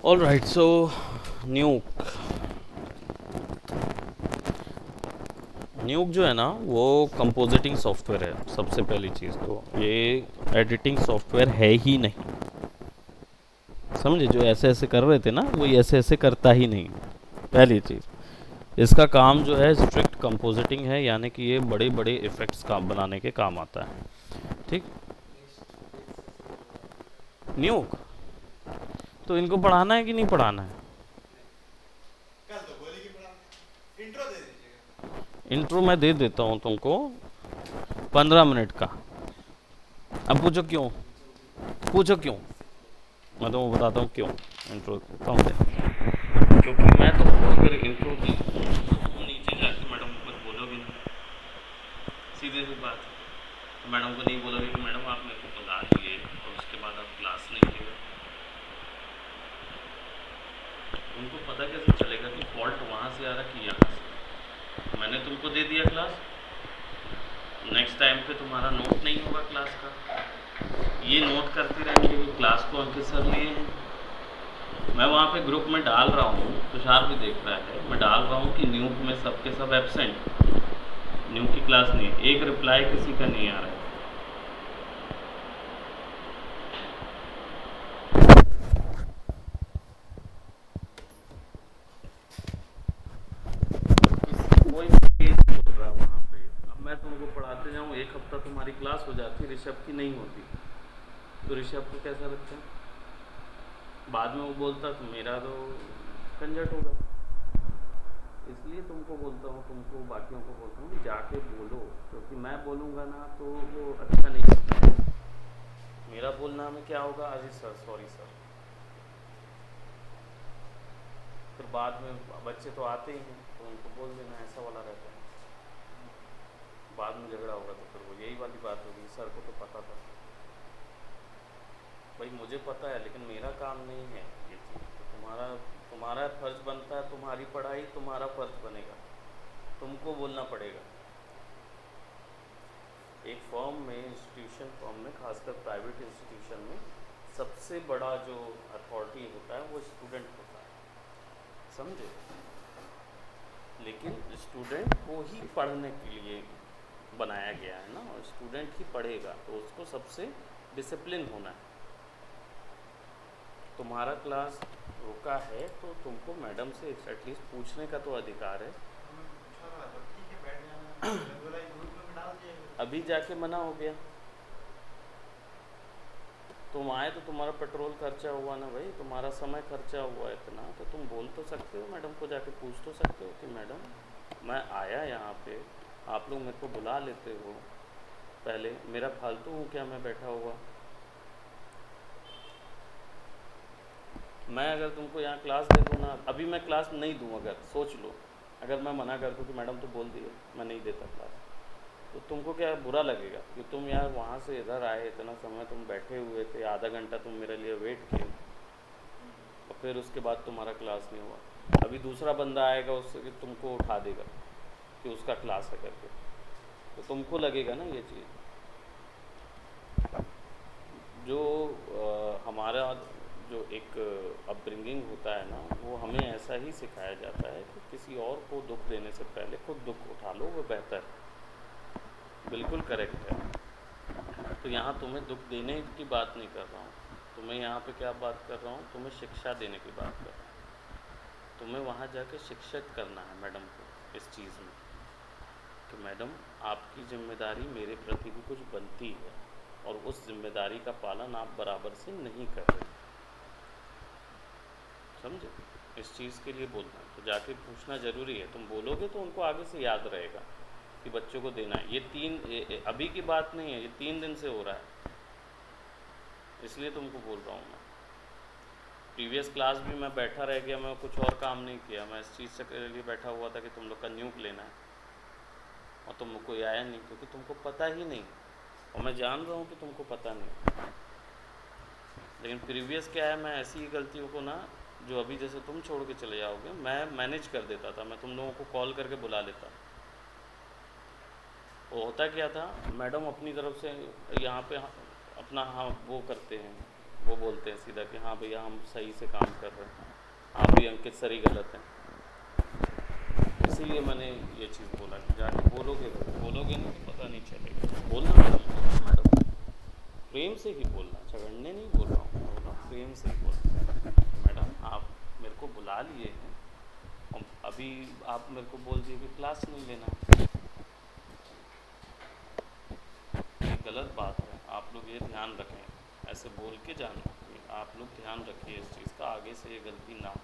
All right, सो न्यूक न्यूक जो है ना वो कंपोजिटिंग सॉफ्टवेयर है। सबसे पहली चीज़ तो ये एडिटिंग सॉफ्टवेयर है ही नहीं। समझे? जो ऐसे ऐसे कर रहे थे ना वो ये ऐसे ऐसे करता ही नहीं। पहली चीज़, इसका काम जो है स्ट्रिक्ट कंपोजिटिंग है, यानी कि ये बड़े बड़े इफ़ेक्ट्स काम बनाने के काम आता है। ठीक। न्यूक तो इनको पढ़ाना है कि नहीं पढ़ाना है? इंट्रो मैं दे देता हूँ तुमको 15 मिनट का। अब पूछो क्यों, पूछो क्यों, मैं तुमको बताता हूँ क्यों इंट्रो कम दे। क्योंकि मैं तुमको अगर इंट्रो दी तो तुम नीचे जाके मैडम को कुछ बोलोगे नहीं। सीधे सी बात है। तो मैडम को नहीं बोलोगे कि मैडम आप मेरे को बुला लिए और उसके बाद आप क्लास नहीं लिए। उनको पता कैसे चलेगा कि फॉल्ट वहाँ से आ रहा कि यहाँ से? मैंने तुमको दे दिया क्लास, नेक्स्ट टाइम पे तुम्हारा नोट नहीं होगा क्लास का। ये नोट करते रहेंगे कि क्लास को अंकित सर लिए हैं। मैं वहाँ पे ग्रुप में डाल रहा हूँ, तुषार भी देख रहा है, मैं डाल रहा हूँ कि न्यू में सबके सब एब्सेंट, न्यू की क्लास नहीं है। एक रिप्लाई किसी का नहीं आ रहा है। कोई केस बोल रहा है वहाँ पे। अब मैं तुमको पढ़ाते जाऊँ, एक हफ्ता तुम्हारी क्लास हो जाती, ऋषभ की नहीं होती, तो ऋषभ को कैसा लगता है? बाद में वो बोलता तो मेरा तो झंझट होगा। इसलिए तुमको बोलता हूँ, तुमको बाकियों को बोलता हूँ कि जाके बोलो, क्योंकि मैं बोलूँगा ना तो वो अच्छा नहीं लगता। मेरा बोलना में क्या होगा, अजी सर, सॉरी सर, फिर बाद में बच्चे तो आते ही हैं तो उनको बोल देना, ऐसा वाला रहता है। बाद में झगड़ा होगा तो फिर वो यही वाली बात होगी, सर को तो पता था। भाई मुझे पता है, लेकिन मेरा काम नहीं है ये चीज़। तो तुम्हारा तुम्हारा फर्ज बनता है, तुम्हारी पढ़ाई तुम्हारा फर्ज बनेगा, तुमको बोलना पड़ेगा। एक फॉर्म में, इंस्टीट्यूशन फॉर्म में, खासकर प्राइवेट इंस्टीट्यूशन में सबसे बड़ा जो अथॉरिटी होता है वो स्टूडेंट होता है। समझे? लेकिन स्टूडेंट को ही पढ़ने के लिए बनाया गया है ना, और स्टूडेंट ही पढ़ेगा, तो उसको सबसे डिसिप्लिन होना है। तुम्हारा क्लास रुका है तो तुमको मैडम से एटलीस्ट पूछने का तो अधिकार है। अभी जाके मना हो गया, तुम आए तो तुम्हारा पेट्रोल खर्चा हुआ ना भाई, तुम्हारा समय खर्चा हुआ इतना, तो तुम बोल तो सकते हो, मैडम को जाके पूछ तो सकते हो कि मैडम मैं आया यहाँ पे, आप लोग मेरे को बुला लेते हो, पहले मेरा फालतू हूँ क्या मैं बैठा हुआ? मैं अगर तुमको यहाँ क्लास दे दूँ ना, अभी मैं क्लास नहीं दूँ, अगर सोच लो, अगर मैं मना कर दूँ कि मैडम तो बोल दिए मैं नहीं देता क्लास, तो तुमको क्या बुरा लगेगा कि तुम यार वहाँ से इधर आए, इतना समय तुम बैठे हुए थे, आधा घंटा तुम मेरे लिए वेट किए, और फिर उसके बाद तुम्हारा क्लास नहीं हुआ। अभी दूसरा बंदा आएगा, उससे तुमको उठा देगा कि उसका क्लास है करके, तो तुमको लगेगा ना ये चीज़। जो हमारा जो एक अपब्रिंगिंग होता है ना, वो हमें ऐसा ही सिखाया जाता है कि किसी और को दुख देने से पहले खुद दुख उठा लो, वो बेहतर है। बिल्कुल करेक्ट है। तो यहाँ तुम्हें दुख देने की बात नहीं कर रहा हूँ, तुम्हें यहाँ पे क्या बात कर रहा हूँ, तुम्हें शिक्षा देने की बात कर रहा हूँ। तुम्हें वहाँ जाके शिक्षित करना है मैडम को इस चीज़ में कि मैडम आपकी जिम्मेदारी मेरे प्रति भी कुछ बनती है, और उस जिम्मेदारी का पालन आप बराबर से नहीं कर रहे। समझे? इस चीज़ के लिए बोलना है, तो जाके पूछना ज़रूरी है। तुम बोलोगे तो उनको आगे से याद रहेगा कि बच्चों को देना है। ये अभी की बात नहीं है, ये 3 दिन से हो रहा है, इसलिए तुमको बोल रहा हूँ मैं। प्रीवियस क्लास भी मैं बैठा रह गया, मैं कुछ और काम नहीं किया, मैं इस चीज़ से के लिए बैठा हुआ था कि तुम लोग का न्यूक लेना है, और तुम कोई आया नहीं, क्योंकि तुमको पता ही नहीं, और मैं जान रहा हूँ कि तुमको पता नहीं। लेकिन प्रीवियस क्या है, मैं ऐसी ही गलतियों को ना, जो अभी जैसे तुम छोड़ के चले जाओगे, मैं मैनेज कर देता था, मैं तुम लोगों को कॉल करके बुला लेता। वो होता क्या था, मैडम अपनी तरफ से यहाँ पे अपना हाँ वो करते हैं, वो बोलते हैं सीधा कि हाँ भैया हम सही से काम कर रहे हैं, आप भी अंकित सर ही गलत हैं। इसीलिए मैंने ये चीज़ बोला कि जाके बोलोगे, बोलोगे नहीं तो पता नहीं चलेगा। बोलना मैडम, प्रेम से ही बोलना, झगड़ने नहीं बोल रहा हूँ, बोल रहा हूँ प्रेम से ही बोलना। मैडम आप मेरे को बुला लिए हैं और अभी आप मेरे को बोल दिए कि क्लास नहीं लेना, ये गलत बात है। आप लोग ये ध्यान रखें, ऐसे बोल के जाना, आप लोग ध्यान रखिए इस चीज़ का, आगे से ये गलती ना हो।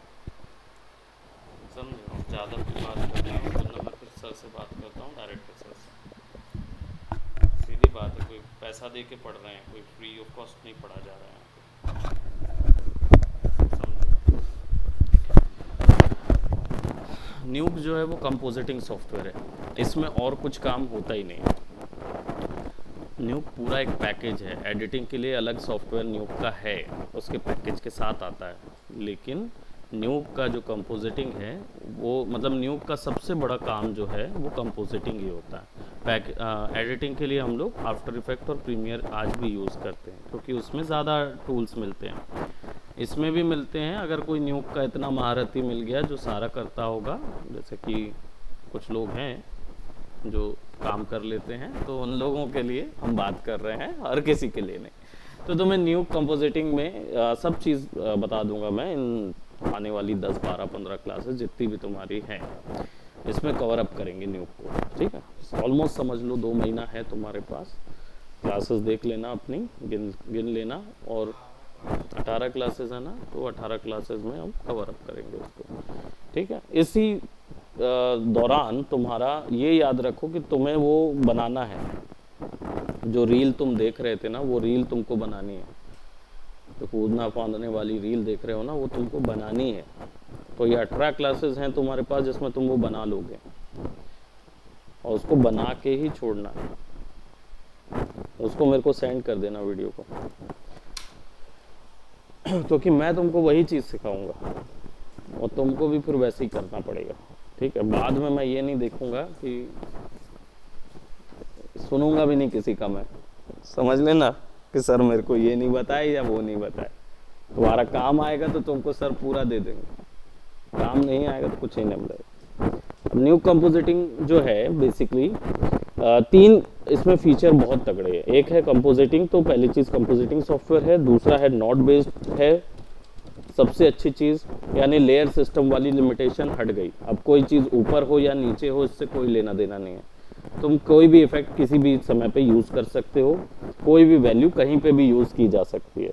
समझ रहा हूँ, ज़्यादा भी बात कर रहा हूँ वरना मैं फिर सर से बात करता हूँ, डायरेक्टर सर से। सीधी बात है, कोई पैसा दे के पढ़ रहे हैं, कोई फ्री ऑफ कॉस्ट नहीं पढ़ा जा रहा है। समझो, न्यूब जो है वो कंपोजिटिंग सॉफ्टवेयर है, इसमें और कुछ काम होता ही नहीं है। न्यूब पूरा एक पैकेज है, एडिटिंग के लिए अलग सॉफ्टवेयर न्यूब का है, उसके पैकेज के साथ आता है। लेकिन न्यूब का जो कंपोजिटिंग है वो मतलब न्यूब का सबसे बड़ा काम जो है वो कंपोजिटिंग ही होता है। एडिटिंग के लिए हम लोग आफ्टर इफेक्ट और प्रीमियर आज भी यूज़ करते हैं क्योंकि उसमें ज़्यादा टूल्स मिलते हैं, इसमें भी मिलते हैं। अगर कोई न्यूब का इतना महारथी मिल गया जो सारा करता होगा, जैसे कि कुछ लोग हैं जो काम कर लेते हैं, तो उन लोगों के लिए हम बात कर रहे हैं, हर किसी के लिए नहीं। तो तुम्हें न्यूब कंपोजिटिंग में सब चीज़ बता दूंगा मैं, इन आने वाली 10, 12, 15 क्लासेस जितनी भी तुम्हारी हैं इसमें कवर अप करेंगे न्यूब को, ठीक है। ऑलमोस्ट समझ लो 2 महीना है तुम्हारे पास, क्लासेस देख लेना अपनी, गिन लेना, और 18 क्लासेस है ना, तो 18 क्लासेस में हम कवर अप करेंगे उसको, ठीक है। इसी दौरान तुम्हारा ये याद रखो कि तुम्हें वो बनाना है, जो रील तुम देख रहे थे ना वो रील तुमको बनानी है, तो कूदना फांदने वाली रील देख रहे हो ना वो तुमको बनानी है। तो ये 18 क्लासेस हैं तुम्हारे पास जिसमें तुम वो बना लोगे और उसको बना के ही छोड़ना है, उसको मेरे को सेंड कर देना वीडियो को, क्योंकि मैं तुमको वही चीज़ सिखाऊंगा और तुमको भी फिर वैसे ही करना पड़ेगा, ठीक है। बाद में मैं ये नहीं देखूंगा कि सुनूंगा भी नहीं किसी का, मैं समझ लेना कि सर मेरे को ये नहीं बताए या वो नहीं बताए। तुम्हारा काम आएगा तो तुमको सर पूरा दे देंगे, काम नहीं आएगा तो कुछ ही नहीं मिलेगा। न्यू कंपोजिटिंग जो है बेसिकली 3 इसमें फीचर बहुत तगड़े हैं। एक है कंपोजिटिंग, तो पहली चीज़ कंपोजिटिंग सॉफ्टवेयर है। दूसरा है नोट बेस्ड है, सबसे अच्छी चीज़, यानी लेयर सिस्टम वाली लिमिटेशन हट गई। अब कोई चीज़ ऊपर हो या नीचे हो इससे कोई लेना देना नहीं है, तुम कोई भी इफेक्ट किसी भी समय पे यूज़ कर सकते हो, कोई भी वैल्यू कहीं पे भी यूज़ की जा सकती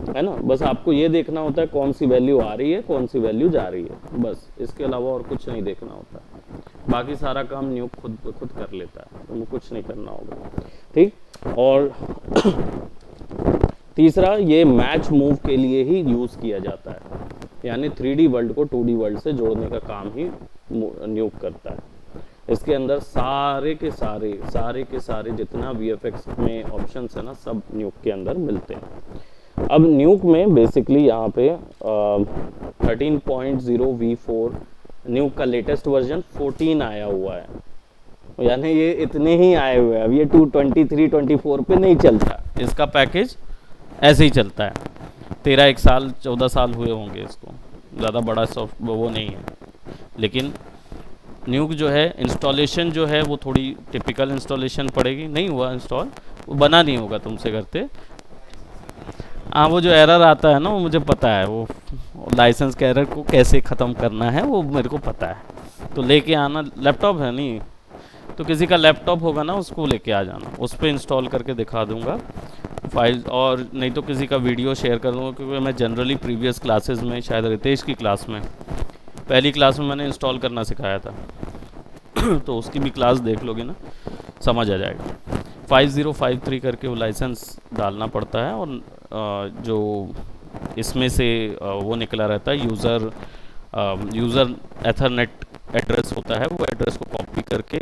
है ना। बस आपको ये देखना होता है कौन सी वैल्यू आ रही है, कौन सी वैल्यू जा रही है, बस इसके अलावा और कुछ नहीं देखना होता। बाकी सारा काम न्यू खुद कर लेता है, तुम्हें कुछ नहीं करना होगा, ठीक। और तीसरा, ये मैच मूव के लिए ही यूज़ किया जाता है, यानी 3D वर्ल्ड को 2D वर्ल्ड से जोड़ने का काम ही न्यू करता है। इसके अंदर सारे के सारे जितना VFX में ऑप्शंस है ना, सब न्यूक के अंदर मिलते हैं। अब न्यूक में बेसिकली यहाँ पे 13.0 V4 न्यूक का लेटेस्ट वर्जन 14 आया हुआ है, यानी ये इतने ही आए हुए हैं। अब ये 223 24 पे नहीं चलता, इसका पैकेज ऐसे ही चलता है। 1 साल 14 साल हुए होंगे इसको, ज़्यादा बड़ा सॉफ्ट वो नहीं है। लेकिन न्यूक जो है इंस्टॉलेशन जो है वो थोड़ी टिपिकल इंस्टॉलेशन पड़ेगी, नहीं हुआ इंस्टॉल, वो बना नहीं होगा तुमसे करते। हाँ, वो जो एरर आता है ना वो मुझे पता है, वो लाइसेंस के एरर को कैसे ख़त्म करना है वो मेरे को पता है। तो लेके आना, लैपटॉप है नहीं तो किसी का लैपटॉप होगा ना उसको लेके आ जाना, उस पर इंस्टॉल करके दिखा दूंगा फाइल, और नहीं तो किसी का वीडियो शेयर कर दूंगा, क्योंकि मैं जनरली प्रीवियस क्लासेस में, शायद रितेश की क्लास में, पहली क्लास में मैंने इंस्टॉल करना सिखाया था तो उसकी भी क्लास देख लोगे ना, समझ आ जाएगा। 5053 करके वो लाइसेंस डालना पड़ता है, और जो इसमें से वो निकला रहता है यूज़र एथरनेट एड्रेस होता है, वो एड्रेस को कॉपी करके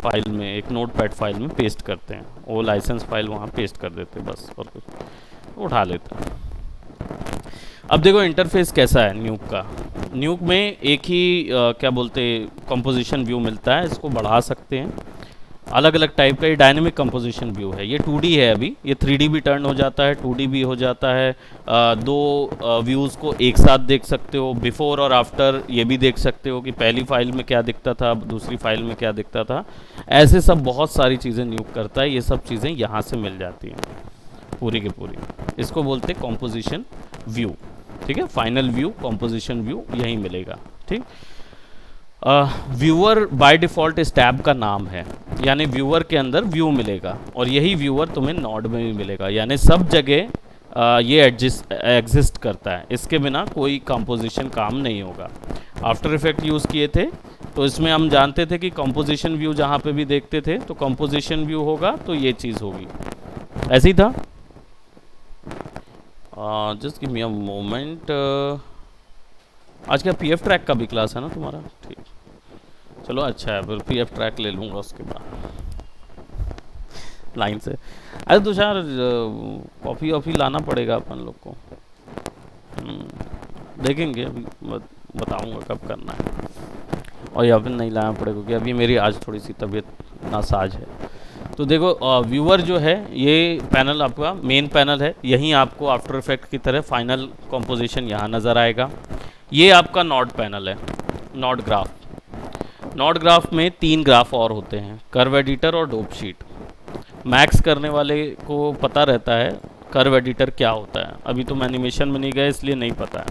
फाइल में, एक नोटपैड फाइल में पेस्ट करते हैं, वो लाइसेंस फाइल वहाँ पेस्ट कर देते हैं बस, और कुछ उठा लेते हैं। अब देखो इंटरफेस कैसा है न्यूक का। न्यूक में एक ही क्या बोलते कंपोजिशन व्यू मिलता है, इसको बढ़ा सकते हैं, अलग अलग टाइप का ये डायनेमिक कंपोजिशन व्यू है। ये 2D है अभी, ये 3D भी टर्न हो जाता है, 2D भी हो जाता है। दो व्यूज़ को एक साथ देख सकते हो, बिफोर और आफ्टर ये भी देख सकते हो कि पहली फाइल में क्या दिखता था, दूसरी फाइल में क्या दिखता था। ऐसे सब बहुत सारी चीज़ें नियुक्त करता है, ये सब चीज़ें यहाँ से मिल जाती हैं पूरी की पूरी। इसको बोलते हैं कॉम्पोजिशन व्यू। ठीक है, फाइनल व्यू, कॉम्पोजिशन व्यू यही मिलेगा। ठीक, व्यूअर बाय डिफ़ॉल्ट इस टैब का नाम है, यानी व्यूअर के अंदर व्यू मिलेगा और यही व्यूअर तुम्हें नॉड में भी मिलेगा, यानी सब जगह ये एग्जिस्ट करता है। इसके बिना कोई कंपोजिशन काम नहीं होगा। आफ्टर इफेक्ट यूज़ किए थे तो इसमें हम जानते थे कि कंपोजिशन व्यू जहाँ पे भी देखते थे तो कंपोजिशन व्यू होगा तो ये चीज़ होगी, ऐसे ही था। Just give me a moment. आज क्या पीएफ ट्रैक का भी क्लास है ना तुम्हारा? ठीक, चलो अच्छा है, फिर पीएफ ट्रैक ले लूँगा उसके बाद लाइन से। अरे तुषार, कॉफ़ी वॉफ़ी लाना पड़ेगा अपन लोग को। देखेंगे अभी, बताऊँगा कब करना है, और या फिर नहीं लाना पड़ेगा क्योंकि अभी मेरी आज थोड़ी सी तबीयत नासाज है। तो देखो, व्यूअर जो है ये पैनल आपका मेन पैनल है, यहीं आपको आफ्टर इफेक्ट की तरह फाइनल कंपोजिशन यहाँ नज़र आएगा। ये आपका नॉड पैनल है, नॉड ग्राफ। नॉड ग्राफ में 3 ग्राफ और होते हैं, कर्व एडिटर और डोप शीट। मैक्स करने वाले को पता रहता है कर्व एडिटर क्या होता है, अभी तुम एनिमेशन में नहीं गए इसलिए नहीं पता है,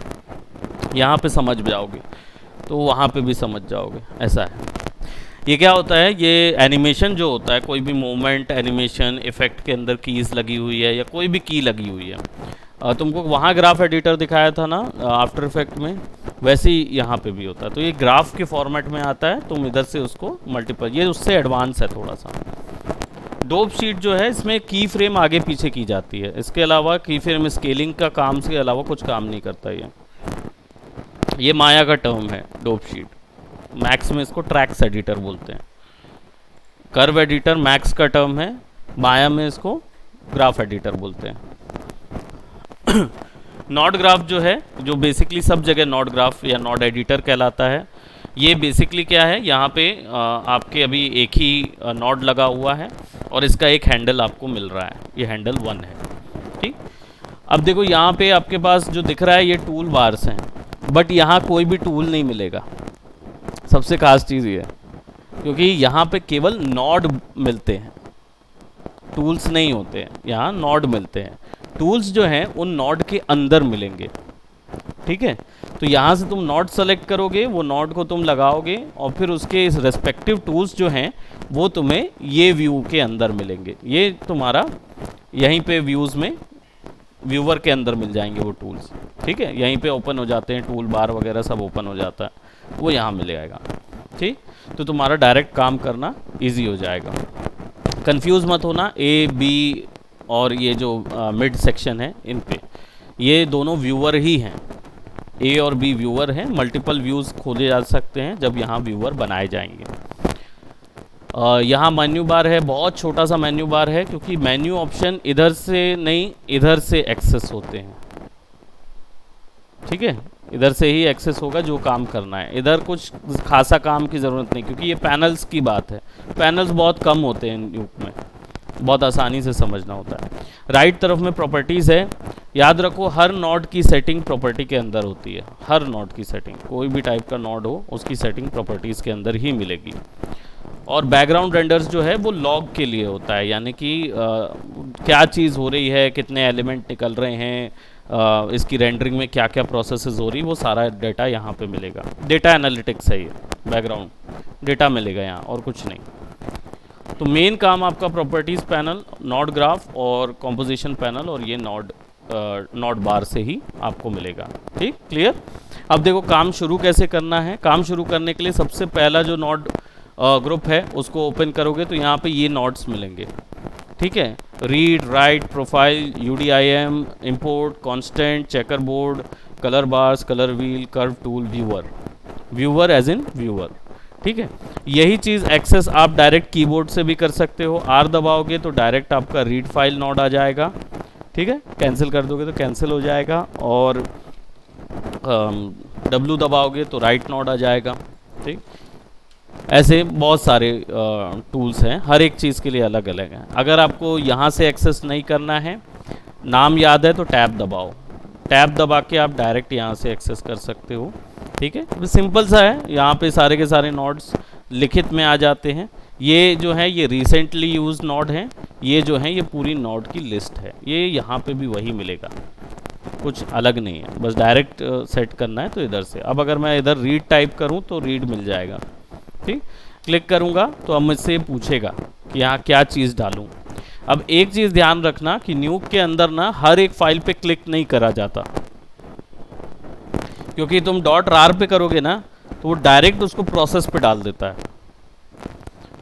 यहाँ पे समझ जाओगे तो वहाँ पे भी समझ जाओगे। ऐसा है, ये क्या होता है, ये एनिमेशन जो होता है, कोई भी मूवमेंट एनिमेशन इफेक्ट के अंदर कीज़ लगी हुई है या कोई भी की लगी हुई है, तुमको वहाँ ग्राफ एडिटर दिखाया था ना आफ्टर इफेक्ट में, वैसे ही यहाँ पे भी होता है। तो ये ग्राफ के फॉर्मेट में आता है, तुम इधर से उसको मल्टीपल, ये उससे एडवांस है थोड़ा सा। डोप शीट जो है इसमें की फ्रेम आगे पीछे की जाती है, इसके अलावा की फ्रेम स्केलिंग का काम के अलावा कुछ काम नहीं करता। ये माया का टर्म है डोप शीट। मैक्स में इसको ट्रैक्स एडिटर बोलते हैं। कर्व एडिटर मैक्स का टर्म है, माया में इसको ग्राफ एडिटर बोलते हैं। नॉड ग्राफ जो है, जो बेसिकली सब जगह नॉड ग्राफ या नॉड एडिटर कहलाता है, ये बेसिकली क्या है, यहाँ पे आपके अभी एक ही नॉड लगा हुआ है और इसका एक हैंडल आपको मिल रहा है, ये हैंडल 1 है। ठीक, अब देखो यहाँ पे आपके पास जो दिख रहा है ये टूल बार्स हैं, बट यहाँ कोई भी टूल नहीं मिलेगा। सबसे खास चीज़ ये है, क्योंकि यहाँ पे केवल नॉड मिलते हैं, टूल्स नहीं होते हैं, यहाँ नॉड मिलते हैं। टूल्स जो हैं उन नॉड के अंदर मिलेंगे। ठीक है, तो यहाँ से तुम नॉड सेलेक्ट करोगे, वो नॉड को तुम लगाओगे और फिर उसके इस रेस्पेक्टिव टूल्स जो हैं वो तुम्हें ये व्यू के अंदर मिलेंगे। ये तुम्हारा यहीं पे व्यूज़ में व्यूवर के अंदर मिल जाएंगे वो टूल्स। ठीक है, यहीं पे ओपन हो जाते हैं, टूल बार वगैरह सब ओपन हो जाता है, वो यहाँ मिल जाएगा। ठीक, तो तुम्हारा डायरेक्ट काम करना इजी हो जाएगा। कंफ्यूज मत होना, ए बी और ये जो मिड सेक्शन है इन पे, ये दोनों व्यूअर ही हैं, ए और बी व्यूअर हैं। मल्टीपल व्यूज़ खोले जा सकते हैं जब यहाँ व्यूअर बनाए जाएंगे। यहाँ मेन्यू बार है, बहुत छोटा सा मेन्यू बार है, क्योंकि मेन्यू ऑप्शन इधर से नहीं इधर से एक्सेस होते हैं। ठीक है, इधर से ही एक्सेस होगा जो काम करना है, इधर कुछ खासा काम की ज़रूरत नहीं, क्योंकि ये पैनल्स की बात है। पैनल्स बहुत कम होते हैं यूक में, बहुत आसानी से समझना होता है। राइट तरफ में प्रॉपर्टीज़ है, याद रखो हर नॉड की सेटिंग प्रॉपर्टी के अंदर होती है। हर नॉड की सेटिंग, कोई भी टाइप का नॉड हो उसकी सेटिंग प्रॉपर्टीज़ के अंदर ही मिलेगी। और बैकग्राउंड रेंडर्स जो है वो लॉग के लिए होता है, यानी कि क्या चीज़ हो रही है, कितने एलिमेंट निकल रहे हैं, इसकी रेंडरिंग में क्या क्या प्रोसेसेस हो रही है, वो सारा डेटा यहाँ पे मिलेगा। डेटा एनालिटिक्स है ये, बैकग्राउंड डेटा मिलेगा यहाँ और कुछ नहीं। तो मेन काम आपका प्रॉपर्टीज़ पैनल, नॉड ग्राफ और कॉम्पोजिशन पैनल और ये नॉड बार से ही आपको मिलेगा। ठीक, क्लियर। अब देखो काम शुरू कैसे करना है। काम शुरू करने के लिए सबसे पहला जो नॉड ग्रुप है उसको ओपन करोगे तो यहाँ पे ये नॉड्स मिलेंगे। ठीक है, read, write, profile, UDIM, import, constant, checker board, colour bars, colour wheel, curve tool, viewer, viewer as in viewer. ठीक है, यही चीज़ एक्सेस आप डायरेक्ट कीबोर्ड से भी कर सकते हो। R दबाओगे तो डायरेक्ट आपका रीड फाइल नॉड आ जाएगा। ठीक है, कैंसिल कर दोगे तो कैंसिल हो जाएगा, और W दबाओगे तो राइट नॉड आ जाएगा। ठीक, ऐसे बहुत सारे टूल्स हैं, हर एक चीज़ के लिए अलग अलग हैं। अगर आपको यहाँ से एक्सेस नहीं करना है, नाम याद है तो टैब दबाओ, टैब दबा के आप डायरेक्ट यहाँ से एक्सेस कर सकते हो। ठीक है, तो सिंपल सा है, यहाँ पे सारे के सारे नोड्स लिखित में आ जाते हैं। ये जो है ये रिसेंटली यूज नोड है, ये जो है ये पूरी नोड की लिस्ट है, ये यहाँ पे भी वही मिलेगा, कुछ अलग नहीं है, बस डायरेक्ट सेट करना है तो इधर से। अब अगर मैं इधर रीड टाइप करूँ तो रीड मिल जाएगा। ठीक, क्लिक करूँगा तो अब मुझसे पूछेगा कि यहाँ क्या चीज़ डालूँ। अब एक चीज़ ध्यान रखना कि न्यूक के अंदर ना हर एक फाइल पे क्लिक नहीं करा जाता, क्योंकि तुम .rar पे करोगे ना तो वो डायरेक्ट उसको प्रोसेस पे डाल देता है,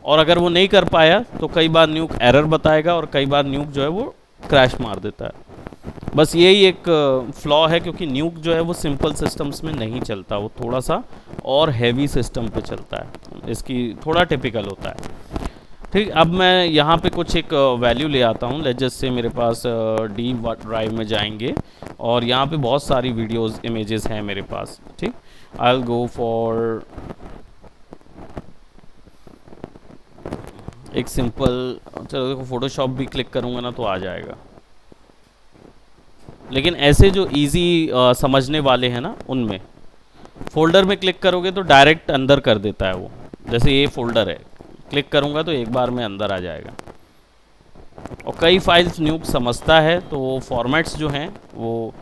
और अगर वो नहीं कर पाया तो कई बार न्यूक एरर बताएगा और कई बार न्यूक जो है वो क्रैश मार देता है। बस यही एक फ्लॉ है, क्योंकि न्यूक जो है वो सिंपल सिस्टम्स में नहीं चलता, वो थोड़ा सा और हैवी सिस्टम पे चलता है, इसकी थोड़ा टिपिकल होता है। ठीक, अब मैं यहाँ पे कुछ एक वैल्यू ले आता हूँ। लेट जस्ट से मेरे पास डी ड्राइव में जाएंगे और यहाँ पे बहुत सारी वीडियोस इमेजेस हैं मेरे पास। ठीक, आई विल गो फॉर एक सिंपल, चलो देखो फोटोशॉप भी क्लिक करूँगा ना तो आ जाएगा, लेकिन ऐसे जो इजी समझने वाले हैं ना उनमें फोल्डर में क्लिक करोगे तो डायरेक्ट अंदर कर देता है वो। जैसे ये फोल्डर है, क्लिक करूँगा तो एक बार में अंदर आ जाएगा। और कई फाइल्स न्यूक समझता है तो वो फॉर्मेट्स जो हैं वो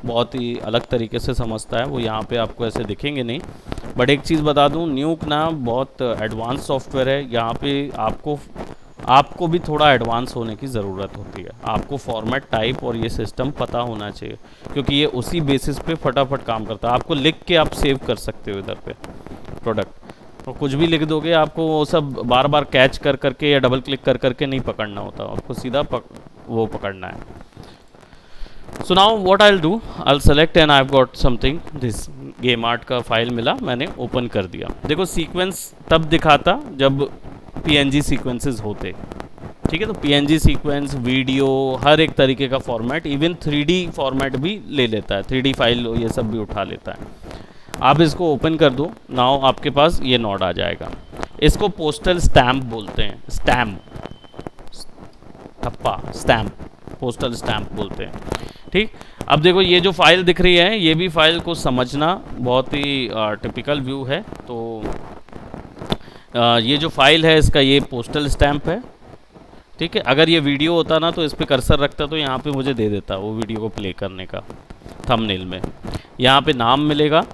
बहुत ही अलग तरीके से समझता है, वो यहाँ पे आपको ऐसे दिखेंगे नहीं। बट एक चीज़ बता दूँ, न्यूक ना बहुत एडवांस सॉफ्टवेयर है, यहाँ पे आपको भी थोड़ा एडवांस होने की ज़रूरत होती है। आपको फॉर्मेट टाइप और ये सिस्टम पता होना चाहिए, क्योंकि ये उसी बेसिस पे फटाफट काम करता है। आपको लिख के आप सेव कर सकते हो इधर पे प्रोडक्ट, तो कुछ भी लिख दोगे आपको वो सब बार बार कैच कर करके या डबल क्लिक कर करके नहीं पकड़ना होता, आपको सीधा वो पकड़ना है। So now what I will do, I will select and I have got something, this game art का फाइल मिला, मैंने ओपन कर दिया। देखो सीक्वेंस तब दिखाता जब पीएनजी सीक्वेंसेस होते। ठीक है, तो पीएनजी सीक्वेंस, वीडियो, हर एक तरीके का फॉर्मेट, इवन 3D फॉर्मेट भी ले लेता है, 3D फाइल ये सब भी उठा लेता है। आप इसको ओपन कर दो, नाउ आपके पास ये नोड आ जाएगा। इसको पोस्टल स्टैम्प बोलते हैं, स्टैम्प, ठप्पा स्टैम्प, पोस्टल स्टैम्प बोलते हैं। ठीक, अब देखो ये जो फाइल दिख रही है, ये भी फाइल को समझना बहुत ही टिपिकल व्यू है। तो ये जो फाइल है इसका ये पोस्टल स्टैम्प है। ठीक है, अगर ये वीडियो होता ना तो इस पर कर्सर रखता तो यहाँ पे मुझे दे देता वो वीडियो को प्ले करने का थंबनेल में। यहाँ पे नाम मिलेगा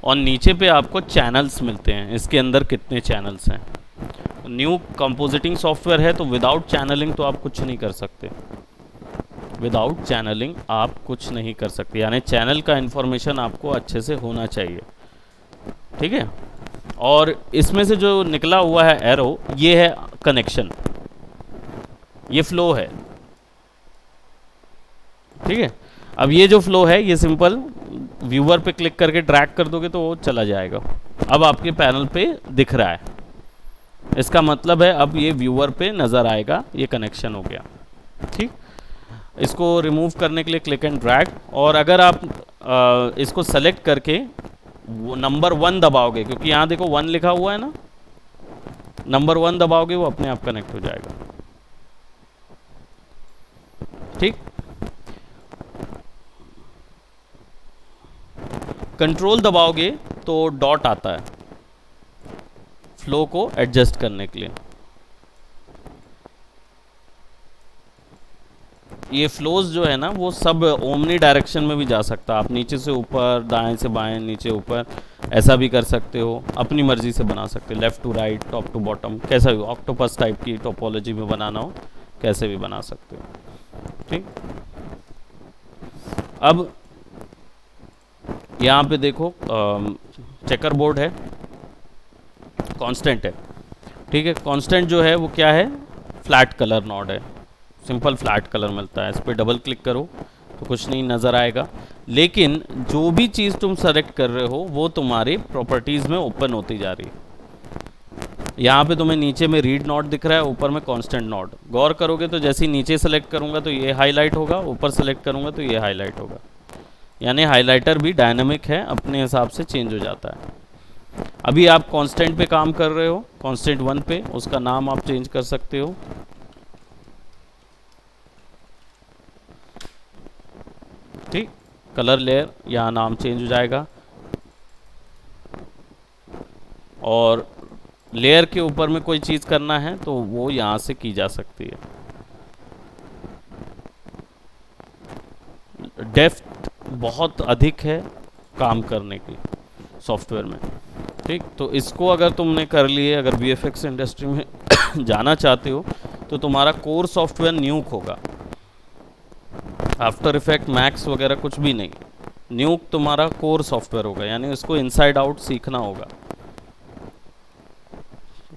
और नीचे पे आपको चैनल्स मिलते हैं, इसके अंदर कितने चैनल्स हैं। न्यू कंपोजिटिंग सॉफ्टवेयर है तो विदाउट चैनलिंग तो आप कुछ नहीं कर सकते, विदाउट चैनलिंग आप कुछ नहीं कर सकते, यानी चैनल का इन्फॉर्मेशन आपको अच्छे से होना चाहिए। ठीक है, और इसमें से जो निकला हुआ है एरो, ये है कनेक्शन, ये फ्लो है। ठीक है, अब ये जो फ्लो है ये सिंपल व्यूअर पे क्लिक करके ड्रैग कर दोगे तो वो चला जाएगा। अब आपके पैनल पे दिख रहा है, इसका मतलब है अब ये व्यूअर पे नज़र आएगा, ये कनेक्शन हो गया। ठीक, इसको रिमूव करने के लिए क्लिक एंड ड्रैग, और अगर आप इसको सेलेक्ट करके वो नंबर 1 दबाओगे, क्योंकि यहाँ देखो 1 लिखा हुआ है ना, नंबर 1 दबाओगे वो अपने आप कनेक्ट हो जाएगा। ठीक, कंट्रोल दबाओगे तो डॉट आता है फ्लो को एडजस्ट करने के लिए। ये फ्लोज जो है ना वो सब ओमनी डायरेक्शन में भी जा सकता है, आप नीचे से ऊपर, दाएं से बाएं, नीचे ऊपर, ऐसा भी कर सकते हो, अपनी मर्जी से बना सकते हो, left to right, top to bottom, कैसा भी, ऑक्टोपस टाइप की टोपोलॉजी में बनाना हो कैसे भी बना सकते हो। ठीक, अब यहाँ पे देखो चेकर बोर्ड है, कांस्टेंट है। ठीक है, कांस्टेंट जो है वो क्या है, फ्लैट कलर नोड है, सिंपल फ्लैट कलर मिलता है। इस पर डबल क्लिक करो तो कुछ नहीं नज़र आएगा, लेकिन जो भी चीज़ तुम सेलेक्ट कर रहे हो वो तुम्हारे प्रॉपर्टीज़ में ओपन होती जा रही है। यहाँ पे तुम्हें नीचे में रीड नोड दिख रहा है, ऊपर में कांस्टेंट नोड। गौर करोगे तो जैसे ही नीचे सेलेक्ट करूँगा तो ये हाईलाइट होगा, ऊपर सेलेक्ट करूँगा तो ये हाईलाइट होगा, यानी हाइलाइटर भी डायनामिक है, अपने हिसाब से चेंज हो जाता है। अभी आप कांस्टेंट पे काम कर रहे हो, कांस्टेंट 1 पे, उसका नाम आप चेंज कर सकते हो। ठीक, कलर लेयर, यहाँ नाम चेंज हो जाएगा। और लेयर के ऊपर में कोई चीज़ करना है तो वो यहाँ से की जा सकती है। डेप्थ बहुत अधिक है काम करने की सॉफ्टवेयर में। ठीक, तो इसको अगर तुमने कर लिए, अगर VFX इंडस्ट्री में जाना चाहते हो तो तुम्हारा कोर सॉफ्टवेयर न्यूक होगा, आफ्टर इफेक्ट मैक्स वगैरह कुछ भी नहीं। न्यूक तुम्हारा कोर सॉफ्टवेयर होगा, यानी इसको इनसाइड आउट सीखना होगा।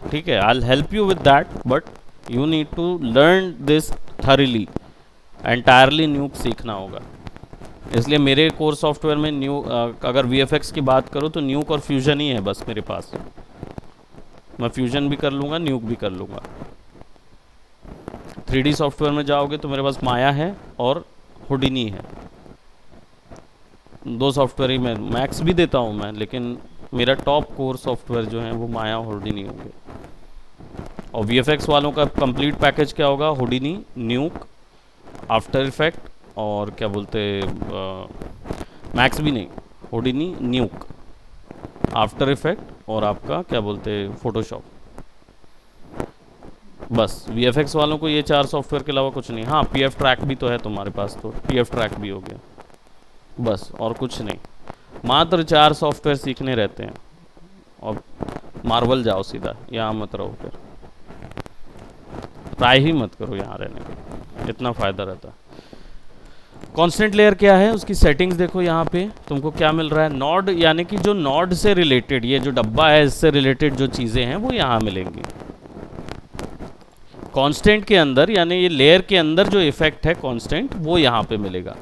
ठीक है, I will help you with that, but you need to learn this thoroughly, entirely न्यूक सीखना होगा। इसलिए मेरे कोर सॉफ्टवेयर में अगर VFX की बात करूँ तो न्यूक और फ्यूजन ही है बस मेरे पास। मैं फ्यूजन भी कर लूँगा, न्यूक भी कर लूँगा। 3D सॉफ्टवेयर में जाओगे तो मेरे पास माया है और हुडिनी है, 2 सॉफ्टवेयर ही मैं मैक्स भी देता हूँ मैं, लेकिन मेरा टॉप कोर सॉफ्टवेयर जो है वो माया और हुडिनी होंगे। और VFX वालों का कंप्लीट पैकेज क्या होगा? हुडिनी, न्यूक, आफ्टर इफेक्ट और क्या बोलते मैक्स भी नहीं, हुडिनी, न्यूक, आफ्टर इफेक्ट और आपका क्या बोलते फोटोशॉप। बस VFX वालों को ये 4 सॉफ्टवेयर के अलावा कुछ नहीं। हाँ, PF ट्रैक भी तो है तुम्हारे पास, तो PF ट्रैक भी हो गया, बस और कुछ नहीं। मात्र 4 सॉफ्टवेयर सीखने रहते हैं और मार्वल जाओ सीधा, यहाँ मत रहो, फिर ट्राई ही मत करो यहाँ रहने का, इतना फ़ायदा रहता। कांस्टेंट लेयर क्या है, उसकी सेटिंग्स देखो। यहाँ पे तुमको क्या मिल रहा है? नॉड, यानी कि जो नॉड से रिलेटेड, ये जो डब्बा है इससे रिलेटेड जो चीज़ें हैं वो यहाँ मिलेंगी। कांस्टेंट के अंदर, यानी ये लेयर के अंदर जो इफेक्ट है कांस्टेंट, वो यहाँ पे मिलेगा।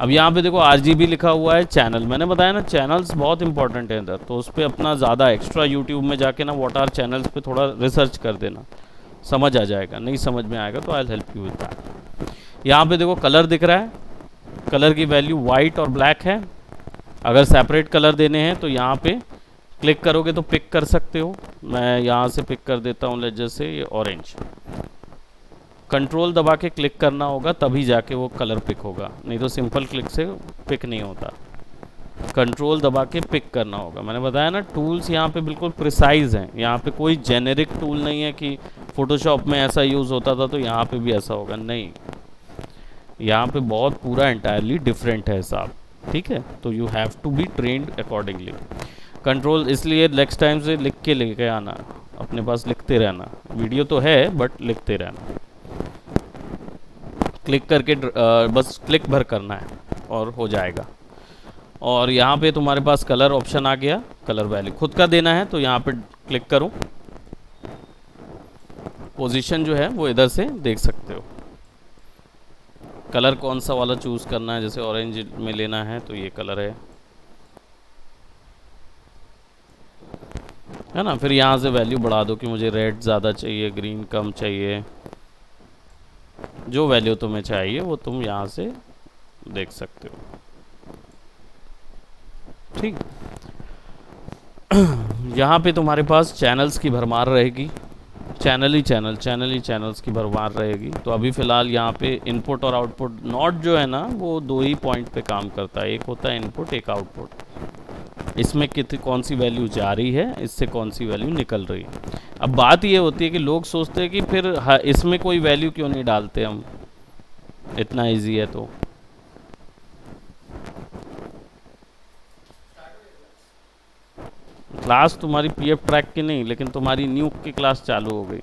अब यहाँ पे देखो RGB लिखा हुआ है, चैनल, मैंने बताया ना चैनल्स बहुत इंपॉर्टेंट है इधर, तो उस पर अपना ज़्यादा एक्स्ट्रा यूट्यूब में जाके ना व्हाट आर चैनल्स पे थोड़ा रिसर्च कर देना, समझ आ जाएगा। नहीं समझ में आएगा तो आई will help you with that. यहाँ पे देखो कलर दिख रहा है, कलर की वैल्यू वाइट और ब्लैक है। अगर सेपरेट कलर देने हैं तो यहाँ पे क्लिक करोगे तो पिक कर सकते हो। मैं यहाँ से पिक कर देता हूँ, जैसे ये ऑरेंज, कंट्रोल दबा के क्लिक करना होगा तभी जाके वो कलर पिक होगा, नहीं तो सिंपल क्लिक से पिक नहीं होता। कंट्रोल दबा के पिक करना होगा। मैंने बताया ना टूल्स यहाँ पे बिल्कुल प्रिसाइज हैं, यहाँ पे कोई जेनेरिक टूल नहीं है कि फोटोशॉप में ऐसा यूज़ होता था तो यहाँ पे भी ऐसा होगा, नहीं, यहाँ पे बहुत पूरा एंटायरली डिफरेंट है हिसाब। ठीक है, तो you have to be trained accordingly. Control इसलिए नेक्स्ट टाइम से लिख के लेके आना, अपने पास लिखते रहना, वीडियो तो है बट लिखते रहना। क्लिक करके बस क्लिक भर करना है और हो जाएगा। और यहाँ पे तुम्हारे पास कलर ऑप्शन आ गया, कलर वैल्यू खुद का देना है तो यहाँ पे क्लिक करो, पोजीशन जो है वो इधर से देख सकते हो। कलर कौन सा वाला चूज़ करना है, जैसे ऑरेंज में लेना है तो ये कलर है ना। फिर यहाँ से वैल्यू बढ़ा दो कि मुझे रेड ज़्यादा चाहिए, ग्रीन कम चाहिए, जो वैल्यू तुम्हें चाहिए वो तुम यहाँ से देख सकते हो। ठीक, यहाँ पे तुम्हारे पास चैनल्स की भरमार रहेगी, चैनल्स की भरमार रहेगी। तो अभी फ़िलहाल यहाँ पे इनपुट और आउटपुट नॉट जो है ना वो 2 ही पॉइंट पे काम करता है, एक होता है इनपुट, एक आउटपुट। इसमें कितनी कौन सी वैल्यू जा रही है, इससे कौन सी वैल्यू निकल रही है। अब बात ये होती है कि लोग सोचते हैं कि फिर इसमें कोई वैल्यू क्यों नहीं डालते हम, इतना इजी है तो। क्लास तुम्हारी PF ट्रैक की नहीं, लेकिन तुम्हारी न्यूक की क्लास चालू हो गई।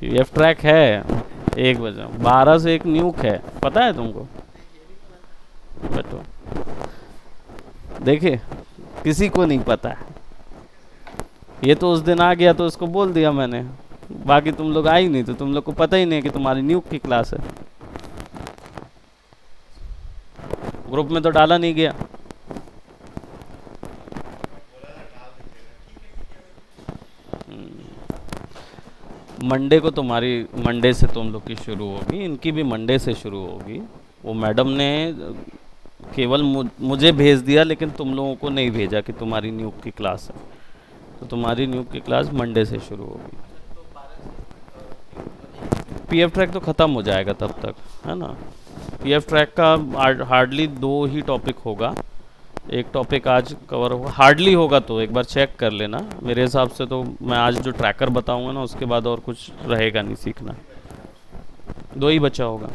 PF ट्रैक है 1 बजे, 12 से 1 न्यूक है, पता है तुमको? बैठो, देखिए किसी को नहीं पता है, ये तो उस दिन आ गया तो उसको बोल दिया मैंने, बाकी तुम लोग आई नहीं तो तुम लोग को पता ही नहीं कि तुम्हारी न्यूक की क्लास है। ग्रुप में तो डाला नहीं गया। मंडे को तुम्हारी, मंडे से तुम लोग की शुरू होगी, इनकी भी मंडे से शुरू होगी। वो मैडम ने केवल मुझे भेज दिया, लेकिन तुम लोगों को नहीं भेजा कि तुम्हारी न्यूक की क्लास है। तो तुम्हारी न्यूक की क्लास मंडे से शुरू होगी। पीएफ ट्रैक तो ख़त्म हो जाएगा तब तक, है ना। पीएफ ट्रैक का हार्डली 2 ही टॉपिक होगा। एक टॉपिक आज कवर होगा, हार्डली होगा, तो एक बार चेक कर लेना। मेरे हिसाब से तो मैं आज जो ट्रैकर बताऊंगा ना, उसके बाद और कुछ रहेगा नहीं सीखना। 2 ही बचा होगा,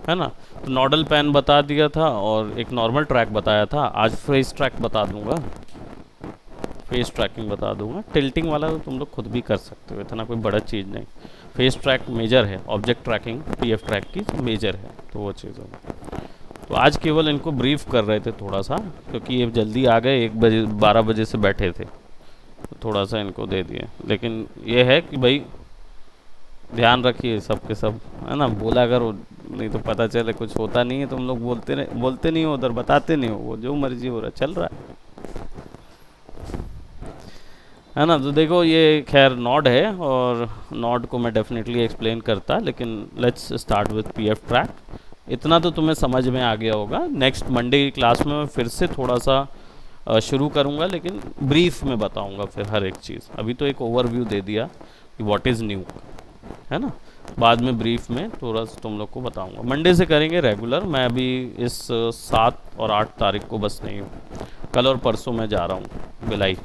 है ना। तो नॉडल पैन बता दिया था और एक नॉर्मल ट्रैक बताया था। आज फेस ट्रैक बता दूंगा, फेस ट्रैकिंग बता दूंगा। टिल्टिंग वाला तो तुम लोग खुद भी कर सकते हो, इतना कोई बड़ा चीज़ नहीं। फेस ट्रैक मेजर है, ऑब्जेक्ट ट्रैकिंग पीएफ ट्रैक की मेजर है, तो वो चीज़ होगी। तो आज केवल इनको ब्रीफ कर रहे थे थोड़ा सा, क्योंकि ये जल्दी आ गए, 1 बजे 12 बजे से बैठे थे, तो थोड़ा सा इनको दे दिए। लेकिन ये है कि भाई ध्यान रखिए सब के सब, है ना। बोला करो, नहीं तो पता चले कुछ होता नहीं है, तुम लोग बोलते नहीं हो, उधर बताते नहीं हो, वो जो मर्जी हो रहा चल रहा है ना। तो देखो ये खैर नॉड है, और नॉड को मैं डेफिनेटली एक्सप्लेन करता, लेकिन let's start with PF track. इतना तो तुम्हें समझ में आ गया होगा। नेक्स्ट मंडे की क्लास में मैं फिर से थोड़ा सा शुरू करूँगा, लेकिन ब्रीफ में बताऊँगा फिर हर एक चीज़। अभी तो एक ओवरव्यू दे दिया कि व्हाट इज़ न्यू, है ना। बाद में ब्रीफ में थोड़ा सा तुम लोग को बताऊँगा। मंडे से करेंगे रेगुलर। मैं अभी इस 7 और 8 तारीख को बस नहीं हूँ, कल और परसों मैं जा रहा हूँ भिलाई।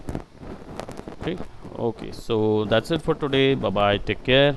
ठीक, okay, so that's it for today, bye bye, take care.